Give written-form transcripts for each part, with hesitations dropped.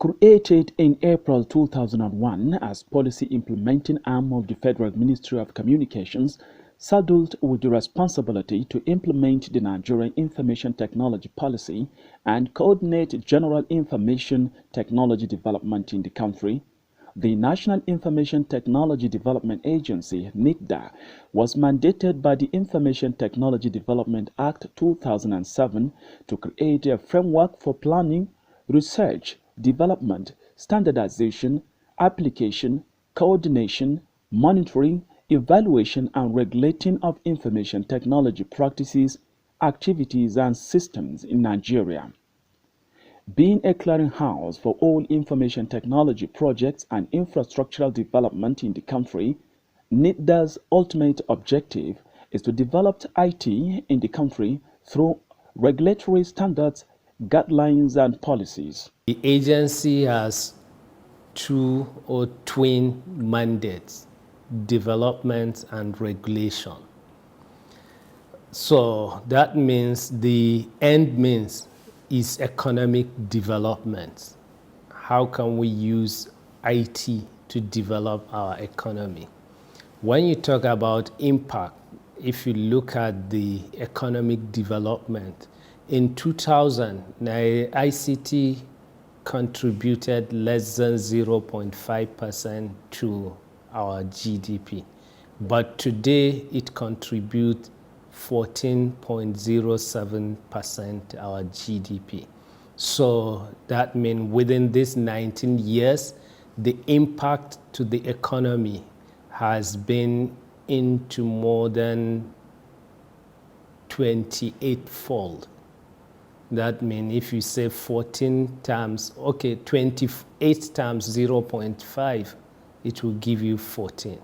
Created in April 2001 as policy implementing arm of the Federal Ministry of Communications, saddled with the responsibility to implement the Nigerian Information Technology Policy and coordinate general information technology development in the country, the National Information Technology Development Agency, NITDA, was mandated by the Information Technology Development Act 2007 to create a framework for planning, research, development, standardization, application, coordination, monitoring, evaluation and regulating of information technology practices, activities and systems in Nigeria. Being a clearinghouse for all information technology projects and infrastructural development in the country, NITDA's ultimate objective is to develop IT in the country through regulatory standards, guidelines and policies. The agency has two or twin mandates: development and regulation. So that means the end means is economic development. How can we use IT to develop our economy? When you talk about impact, if you look at the economic development, in 2000, ICT contributed less than 0.5% to our GDP. But today it contributes 14.07% to our GDP. So that means within these 19 years, the impact to the economy has been into more than 28-fold. That means if you say 14 times, 28 times 0.5, it will give you 14.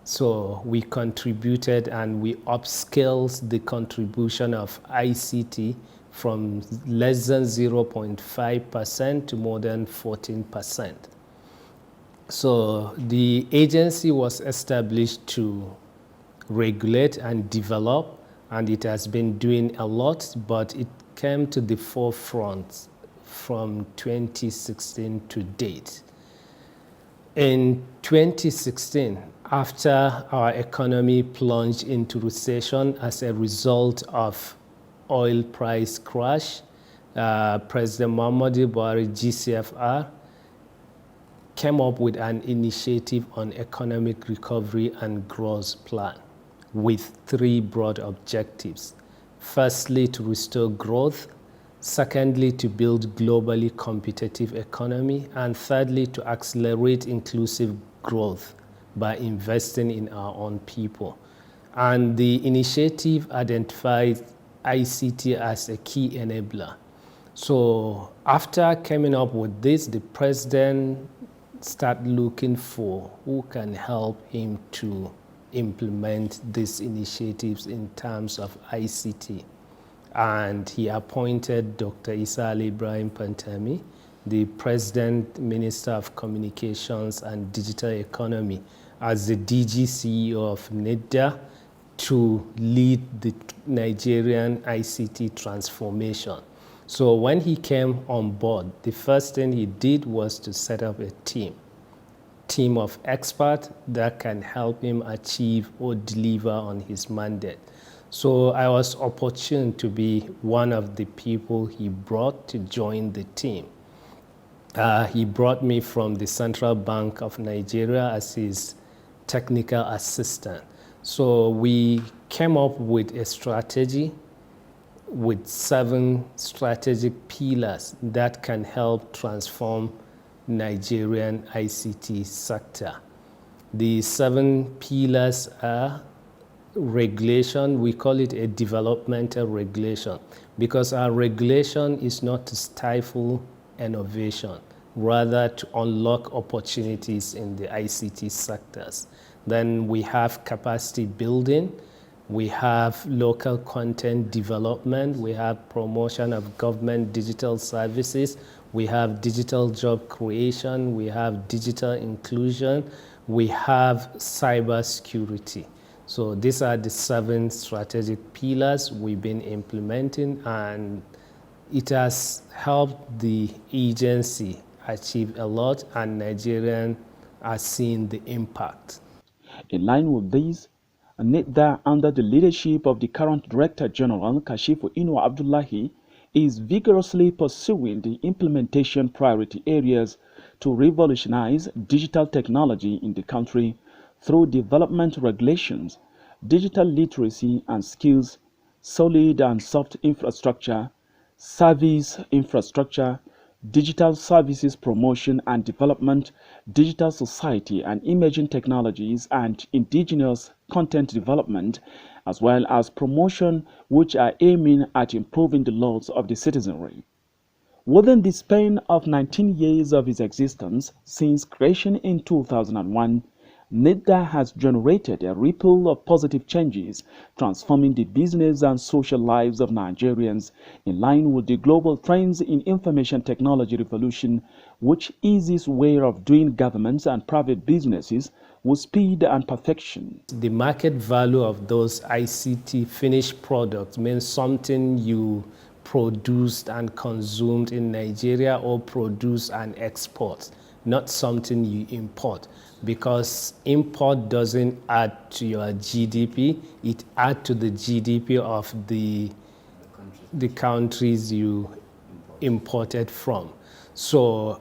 So we contributed and we upscaled the contribution of ICT from less than 0.5% to more than 14%. So the agency was established to regulate and develop, and it has been doing a lot, but it came to the forefront from 2016 to date. In 2016, after our economy plunged into recession as a result of oil price crash, President Muhammadu Buhari, GCFR, came up with an initiative on economic recovery and growth plan with three broad objectives. Firstly, to restore growth. Secondly, to build globally competitive economy. And thirdly, to accelerate inclusive growth by investing in our own people. And the initiative identified ICT as a key enabler. So after coming up with this, the president started looking for who can help him to implement these initiatives in terms of ICT. And he appointed Dr. Isa Ali Ibrahim Pantami, the President, Minister of Communications and Digital Economy, as the DG CEO of NITDA to lead the Nigerian ICT transformation. So when he came on board, the first thing he did was to set up a team of experts that can help him achieve or deliver on his mandate. So I was opportune to be one of the people he brought to join the team. He brought me from the Central Bank of Nigeria as his technical assistant. So we came up with a strategy with 7 strategic pillars that can help transform Nigerian ICT sector. The 7 pillars are regulation. We call it a developmental regulation because our regulation is not to stifle innovation, rather to unlock opportunities in the ICT sectors. Then we have capacity building, we have local content development, we have promotion of government digital services, we have digital job creation, we have digital inclusion, we have cyber security. So these are the 7 strategic pillars we've been implementing, and it has helped the agency achieved a lot, and Nigerians are seeing the impact. In line with this, NIDDA, under the leadership of the current Director General, Kashifu Inuwa Abdullahi, is vigorously pursuing the implementation priority areas to revolutionize digital technology in the country through development regulations, digital literacy and skills, solid and soft infrastructure, service infrastructure, digital services promotion and development, digital society and emerging technologies, and indigenous content development, as well as promotion, which are aiming at improving the lives of the citizenry. Within the span of 19 years of its existence, since creation in 2001, NIDDA has generated a ripple of positive changes, transforming the business and social lives of Nigerians in line with the global trends in information technology revolution, which eases way of doing governments and private businesses with speed and perfection. The market value of those ICT finished products means something you produced and consumed in Nigeria or produce and export, not something you import, because import doesn't add to your GDP, it adds to the GDP of the countries you imported from. So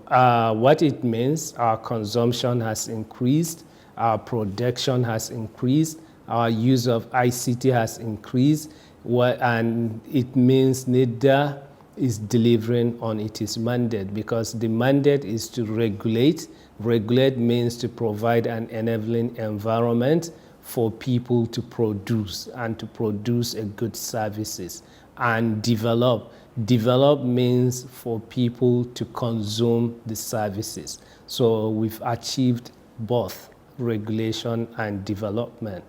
what it means, our consumption has increased, our production has increased, our use of ICT has increased, and it means NIDDA is delivering on its mandate, because the mandate is to regulate. Regulate means to provide an enabling environment for people to produce and to produce a good services, and develop. Develop means for people to consume the services. So we've achieved both regulation and development.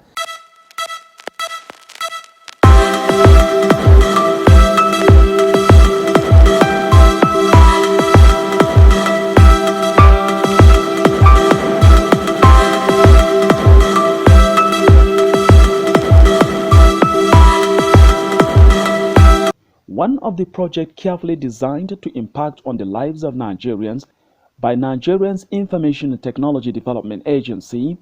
One of the projects carefully designed to impact on the lives of Nigerians by Nigerians Information Technology Development Agency,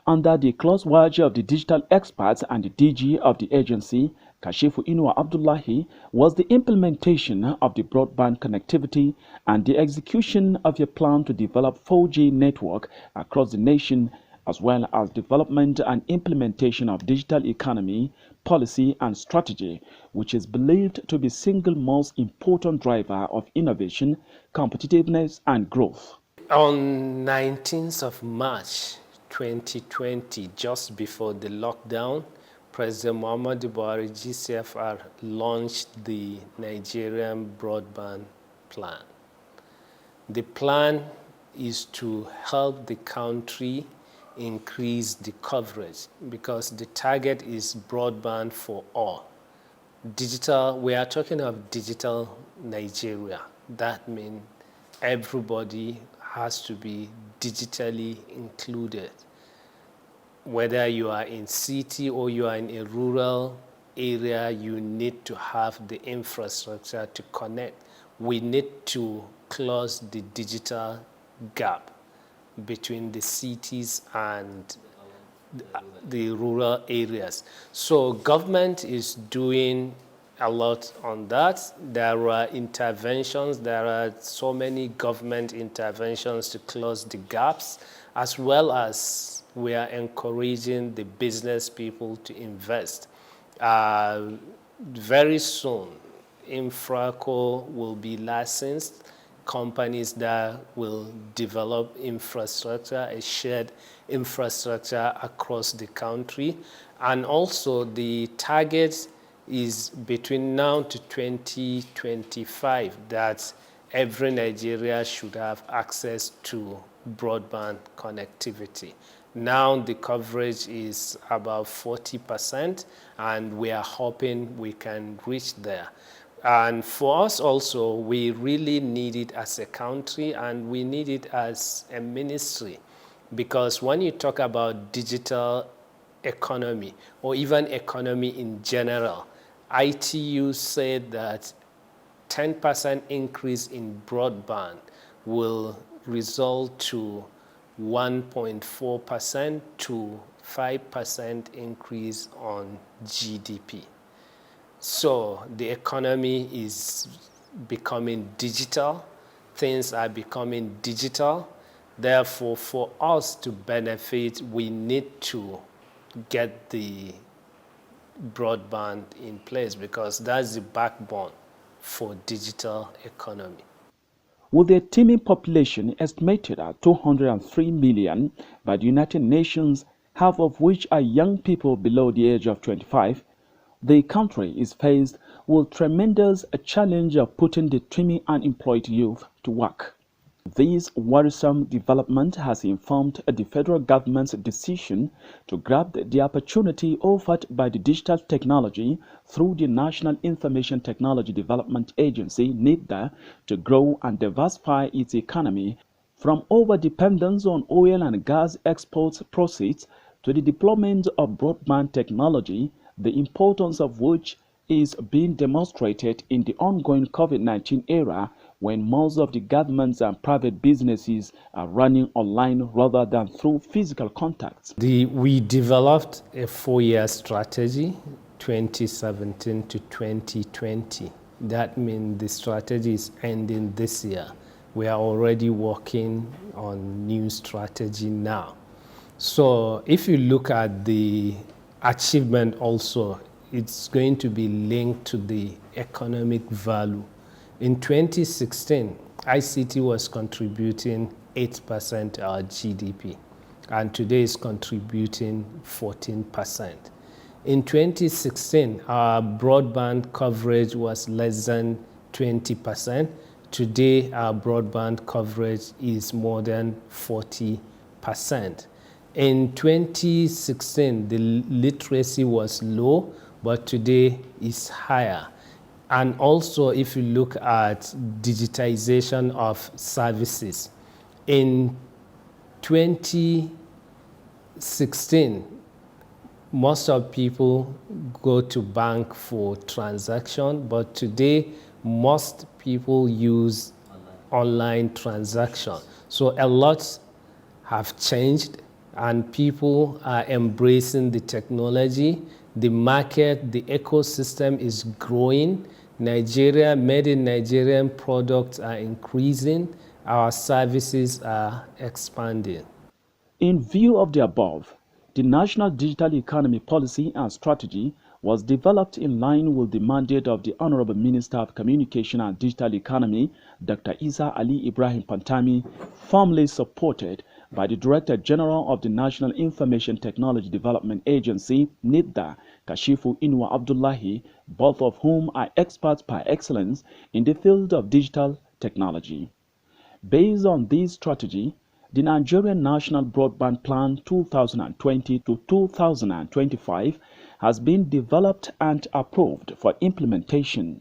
under the close watch of the digital experts and the DG of the agency, Kashifu Inuwa Abdullahi, was the implementation of the broadband connectivity and the execution of a plan to develop 4G network across the nation, as well as development and implementation of digital economy, policy and strategy, which is believed to be single most important driver of innovation, competitiveness and growth. On 19th of March 2020, just before the lockdown, President Muhammadu Buhari GCFR launched the Nigerian Broadband Plan. The plan is to help the country increase the coverage, because the target is broadband for all. Digital, we are talking of digital Nigeria. That means everybody has to be digitally included. Whether you are in city or you are in a rural area, you need to have the infrastructure to connect. We need to close the digital gap between the cities and the rural areas. So government is doing a lot on that. There are interventions, there are so many government interventions to close the gaps, as well as we are encouraging the business people to invest. Very soon, Infraco will be licensed. Companies that will develop infrastructure, a shared infrastructure across the country. And also the target is between now to 2025 that every Nigeria should have access to broadband connectivity. Now the coverage is about 40%, and we are hoping we can reach there. And for us also, we really need it as a country, and we need it as a ministry, because when you talk about digital economy, or even economy in general, ITU said that 10% increase in broadband will result to 1.4% to 5% increase on GDP. So the economy is becoming digital, things are becoming digital. Therefore, for us to benefit, we need to get the broadband in place because that's the backbone for digital economy. With a teeming population estimated at 203 million by the United Nations, half of which are young people below the age of 25, the country is faced with tremendous challenge of putting the teeming unemployed youth to work. This worrisome development has informed the federal government's decision to grab the opportunity offered by the digital technology through the National Information Technology Development Agency (NITDA) to grow and diversify its economy from over-dependence on oil and gas exports proceeds to the deployment of broadband technology, the importance of which is being demonstrated in the ongoing COVID-19 era when most of the governments and private businesses are running online rather than through physical contacts. We developed a 4-year strategy, 2017 to 2020. That means the strategy is ending this year. We are already working on new strategy now. So if you look at the achievement also, it's going to be linked to the economic value. In 2016, ICT was contributing 8% to our GDP, and today is contributing 14%. In 2016, our broadband coverage was less than 20%. Today, our broadband coverage is more than 40%. In 2016, the literacy was low, but today is higher. And also, if you look at digitization of services, in 2016, most of people go to bank for transaction, but today, most people use online transaction. So a lot have changed, and people are embracing the technology. The market, the ecosystem is growing. Nigeria, made in Nigerian products are increasing. Our services are expanding. In view of the above, the National Digital Economy Policy and Strategy was developed in line with the mandate of the Honorable Minister of Communication and Digital Economy, Dr. Isa Ali Ibrahim Pantami, firmly supported by the Director General of the National Information Technology Development Agency, NITDA, Kashifu Inuwa Abdullahi, both of whom are experts par excellence in the field of digital technology. Based on this strategy, the Nigerian National Broadband Plan 2020 to 2025 has been developed and approved for implementation.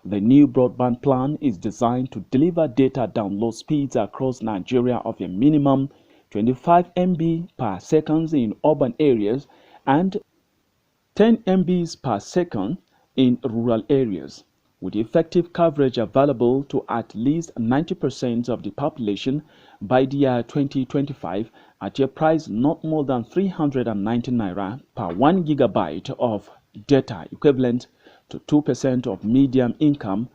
The new broadband plan is designed to deliver data download speeds across Nigeria of a minimum 25 MB per second in urban areas and 10 MBs per second in rural areas, with effective coverage available to at least 90% of the population by the year 2025 at a price not more than 390 naira per 1 gigabyte of data, equivalent to 2% of median income,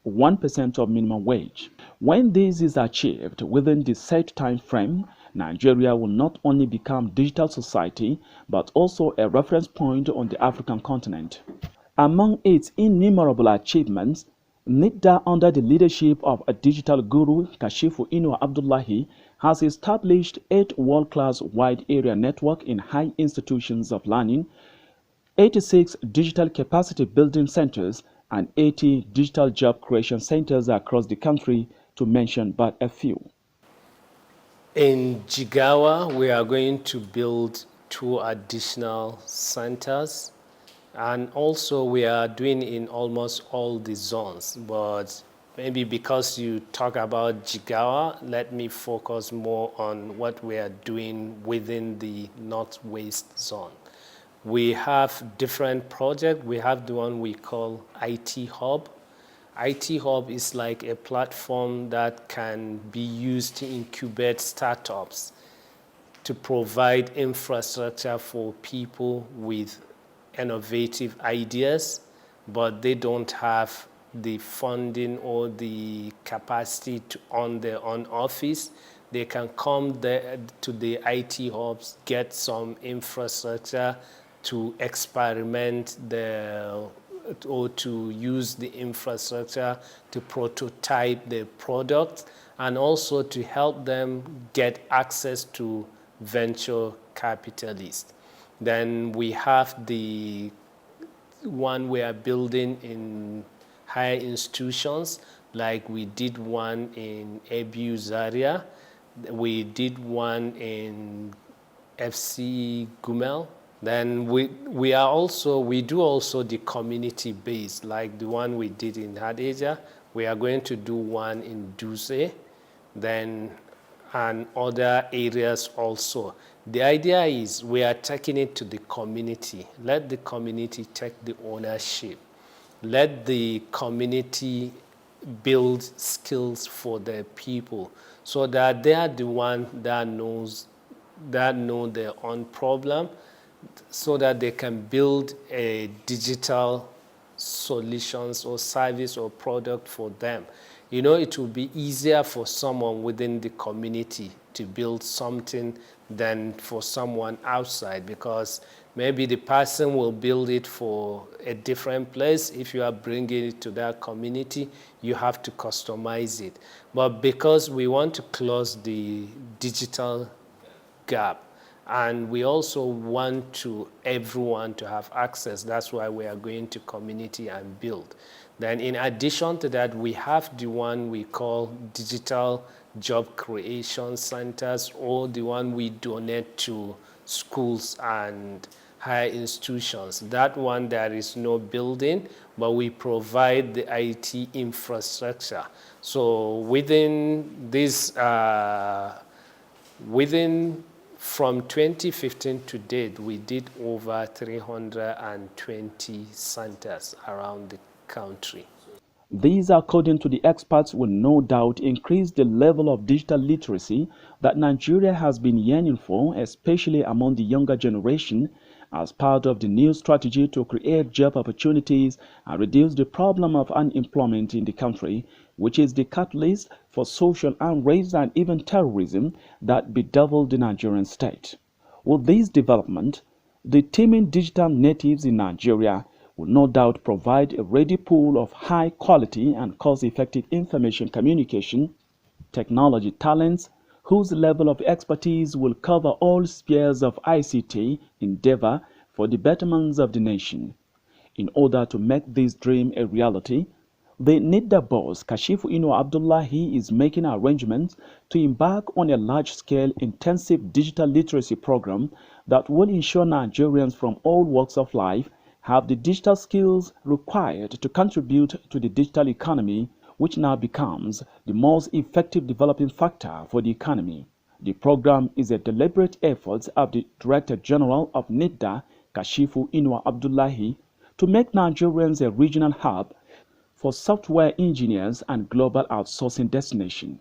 1% of minimum wage. When this is achieved within the set time frame, Nigeria will not only become a digital society, but also a reference point on the African continent. Among its innumerable achievements, NITDA, under the leadership of a digital guru, Kashifu Inuwa Abdullahi, has established 8 world-class wide area network in high institutions of learning, 86 digital capacity building centers, and 80 digital job creation centers across the country, to mention but a few. In Jigawa, we are going to build 2 additional centers, and also we are doing in almost all the zones, but maybe because you talk about Jigawa, let me focus more on what we are doing within the Northwest zone. We have different projects. We have the one we call IT Hub, IT Hub is like a platform that can be used to incubate startups, to provide infrastructure for people with innovative ideas, but they don't have the funding or the capacity to own their own office. They can come there to the IT hubs, get some infrastructure to experiment or to use the infrastructure to prototype the product, and also to help them get access to venture capitalists. Then we have the one we are building in higher institutions, like we did one in ABU Zaria, we did one in FC Gumel. Then we do also the community based, like the one we did in Hadejia. We are going to do one in Duse, then and other areas also. The idea is we are taking it to the community. Let the community take the ownership. Let the community build skills for their people, so that they are the one that know their own problem, so that they can build a digital solutions or service or product for them. You know, it will be easier for someone within the community to build something than for someone outside, because maybe the person will build it for a different place. If you are bringing it to that community, you have to customize it. But because we want to close the digital gap, and we also want everyone to have access, that's why we are going to community and build. Then in addition to that, we have the one we call digital job creation centers, or the one we donate to schools and higher institutions. That one, there is no building, but we provide the IT infrastructure. So within this, from 2015 to date, we did over 320 centers around the country. These, according to the experts, will no doubt increase the level of digital literacy that Nigeria has been yearning for, especially among the younger generation, as part of the new strategy to create job opportunities and reduce the problem of unemployment in the country, which is the catalyst for social unrest and even terrorism that bedeviled the Nigerian state. With this development, the teeming digital natives in Nigeria will no doubt provide a ready pool of high quality and cost-effective information communication technology talents whose level of expertise will cover all spheres of ICT endeavor for the betterment of the nation. In order to make this dream a reality, the NIDDA boss, Kashifu Inuwa Abdullahi, is making arrangements to embark on a large-scale intensive digital literacy program that will ensure Nigerians from all walks of life have the digital skills required to contribute to the digital economy, which now becomes the most effective developing factor for the economy. The program is a deliberate effort of the Director General of NIDDA, Kashifu Inuwa Abdullahi, to make Nigerians a regional hub for software engineers and global outsourcing destination.